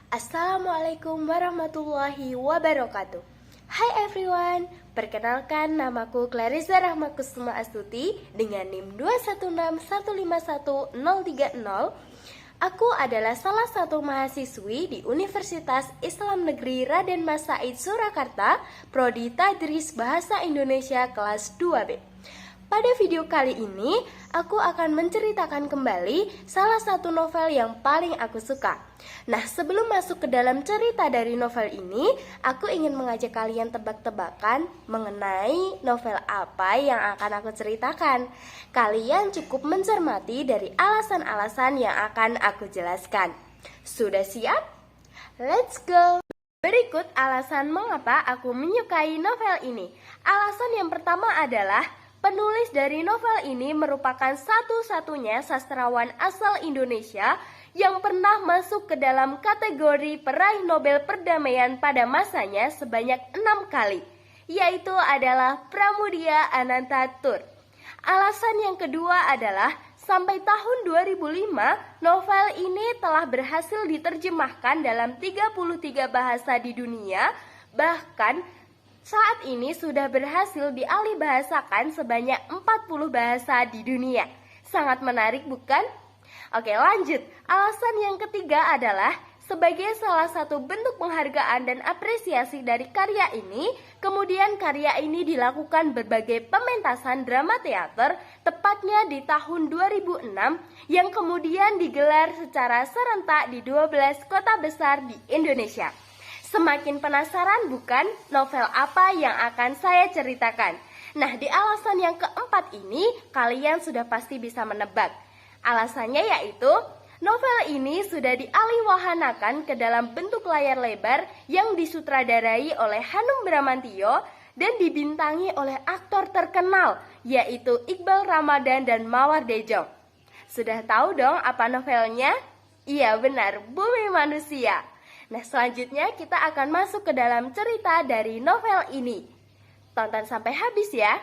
Assalamualaikum warahmatullahi wabarakatuh. Hai everyone, perkenalkan namaku Clarissa Rahmakusuma Astuti dengan NIM 216151030. Aku adalah salah satu mahasiswi di Universitas Islam Negeri Raden Mas Said Surakarta, Prodi Tadris Bahasa Indonesia kelas 2B. Pada video kali ini, aku akan menceritakan kembali salah satu novel yang paling aku suka. Nah, sebelum masuk ke dalam cerita dari novel ini, aku ingin mengajak kalian tebak-tebakan mengenai novel apa yang akan aku ceritakan. Kalian cukup mencermati dari alasan-alasan yang akan aku jelaskan. Sudah siap? Let's go! Berikut alasan mengapa aku menyukai novel ini. Alasan yang pertama adalah penulis dari novel ini merupakan satu-satunya sastrawan asal Indonesia yang pernah masuk ke dalam kategori peraih Nobel Perdamaian pada masanya sebanyak 6 kali, yaitu adalah Pramudia Anantatur. Alasan yang kedua adalah sampai tahun 2005, novel ini telah berhasil diterjemahkan dalam 33 bahasa di dunia, bahkan saat ini sudah berhasil dialihbahasakan sebanyak 40 bahasa di dunia. Sangat menarik bukan? Oke, lanjut. Alasan yang ketiga adalah sebagai salah satu bentuk penghargaan dan apresiasi dari karya ini, kemudian karya ini dilakukan berbagai pementasan drama teater, tepatnya di tahun 2006, yang kemudian digelar secara serentak di 12 kota besar di Indonesia. Semakin penasaran bukan novel apa yang akan saya ceritakan? Nah, di alasan yang keempat ini kalian sudah pasti bisa menebak. Alasannya yaitu novel ini sudah dialihwahanakan ke dalam bentuk layar lebar yang disutradarai oleh Hanung Bramantyo dan dibintangi oleh aktor terkenal yaitu Iqbal Ramadan dan Mawar Dejong. Sudah tahu dong apa novelnya? Iya benar, Bumi Manusia. Nah, selanjutnya kita akan masuk ke dalam cerita dari novel ini. Tonton sampai habis ya.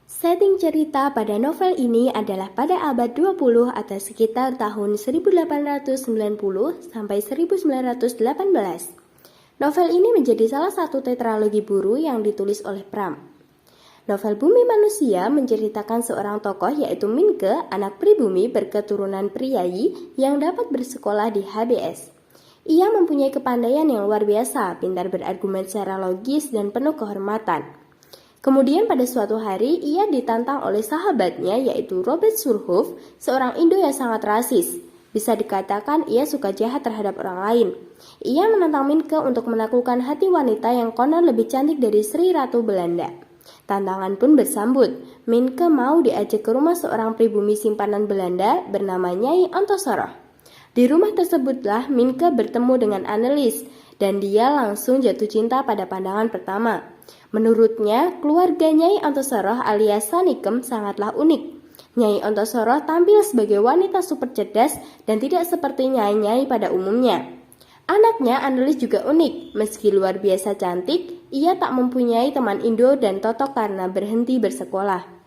Setting cerita pada novel ini adalah pada abad 20 atau sekitar tahun 1890 sampai 1918. Novel ini menjadi salah satu tetralogi buru yang ditulis oleh Pram. Novel Bumi Manusia menceritakan seorang tokoh yaitu Minke, anak pribumi berketurunan priayi yang dapat bersekolah di HBS. Ia mempunyai kepandaian yang luar biasa, pintar berargumen secara logis dan penuh kehormatan. Kemudian pada suatu hari, ia ditantang oleh sahabatnya yaitu Robert Surhoff, seorang Indo yang sangat rasis. Bisa dikatakan ia suka jahat terhadap orang lain. Ia menantang Minke untuk menaklukkan hati wanita yang konon lebih cantik dari Sri Ratu Belanda. Tantangan pun bersambut. Minke mau diajak ke rumah seorang pribumi simpanan Belanda bernama Nyai Antosoroh. Di rumah tersebutlah Minke bertemu dengan Annelies dan dia langsung jatuh cinta pada pandangan pertama. Menurutnya, keluarga Nyai Antosoroh alias Sanikem sangatlah unik. Nyai Antosoroh tampil sebagai wanita super cerdas dan tidak seperti nyai-nyai pada umumnya. Anaknya Annelies juga unik, meski luar biasa cantik, ia tak mempunyai teman Indo dan totok karena berhenti bersekolah.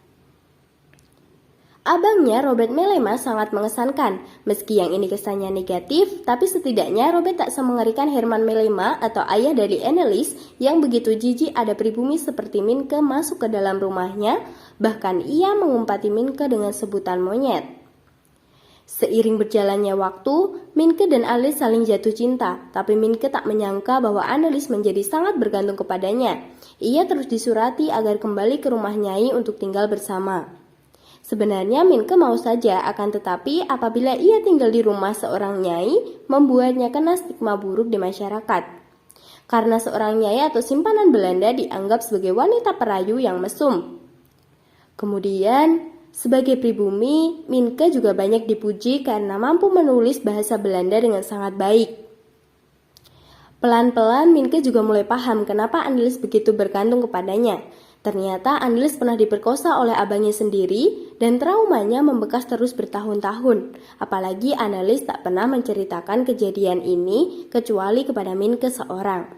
Abangnya Robert Melema sangat mengesankan, meski yang ini kesannya negatif, tapi setidaknya Robert tak semengerikan Herman Melema atau ayah dari Annelies yang begitu jijik ada pribumi seperti Minke masuk ke dalam rumahnya, bahkan ia mengumpati Minke dengan sebutan monyet. Seiring berjalannya waktu, Minke dan Annelies saling jatuh cinta, tapi Minke tak menyangka bahwa Annelies menjadi sangat bergantung kepadanya. Ia terus disurati agar kembali ke rumah Nyai untuk tinggal bersama. Sebenarnya Minke mau saja, akan tetapi apabila ia tinggal di rumah seorang nyai, membuatnya kena stigma buruk di masyarakat. Karena seorang nyai atau simpanan Belanda dianggap sebagai wanita perayu yang mesum. Kemudian, sebagai pribumi, Minke juga banyak dipuji karena mampu menulis bahasa Belanda dengan sangat baik. Pelan-pelan Minke juga mulai paham kenapa Annelies begitu bergantung kepadanya. Ternyata Annelies pernah diperkosa oleh abangnya sendiri dan traumanya membekas terus bertahun-tahun. Apalagi Annelies tak pernah menceritakan kejadian ini kecuali kepada Minke seorang.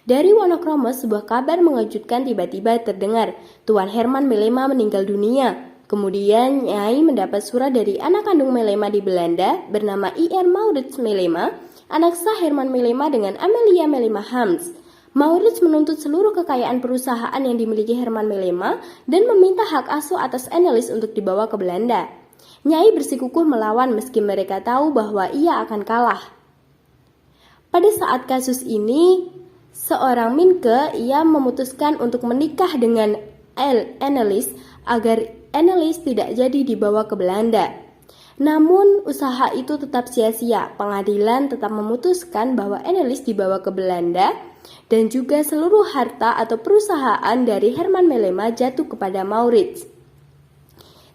Dari Wonokromo sebuah kabar mengejutkan tiba-tiba terdengar. Tuan Herman Melema meninggal dunia. Kemudian Nyai mendapat surat dari anak kandung Melema di Belanda bernama I.R. Maurits Melema, anak sah Herman Melema dengan Amelia Melema Hams. Maurits menuntut seluruh kekayaan perusahaan yang dimiliki Herman Melema dan meminta hak asuh atas Annelies untuk dibawa ke Belanda. Nyai bersikukuh melawan meski mereka tahu bahwa ia akan kalah. Pada saat kasus ini, seorang Minke ia memutuskan untuk menikah dengan Annelies agar Annelies tidak jadi dibawa ke Belanda. Namun usaha itu tetap sia-sia. Pengadilan tetap memutuskan bahwa Annelies dibawa ke Belanda dan juga seluruh harta atau perusahaan dari Herman Melema jatuh kepada Maurits.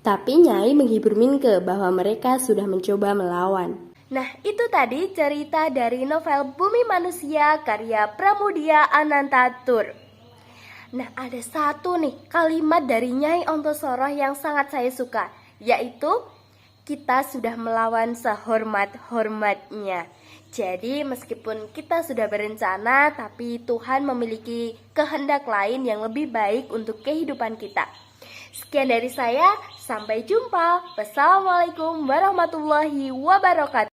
Tapi Nyai menghibur Minke bahwa mereka sudah mencoba melawan. Nah, itu tadi cerita dari novel Bumi Manusia karya Pramudia Anantatur. Nah, ada satu nih kalimat dari Nyai Ontosoroh yang sangat saya suka, yaitu kita sudah melawan sehormat-hormatnya. Jadi meskipun kita sudah berencana, tapi Tuhan memiliki kehendak lain yang lebih baik untuk kehidupan kita. Sekian dari saya, sampai jumpa. Wassalamualaikum warahmatullahi wabarakatuh.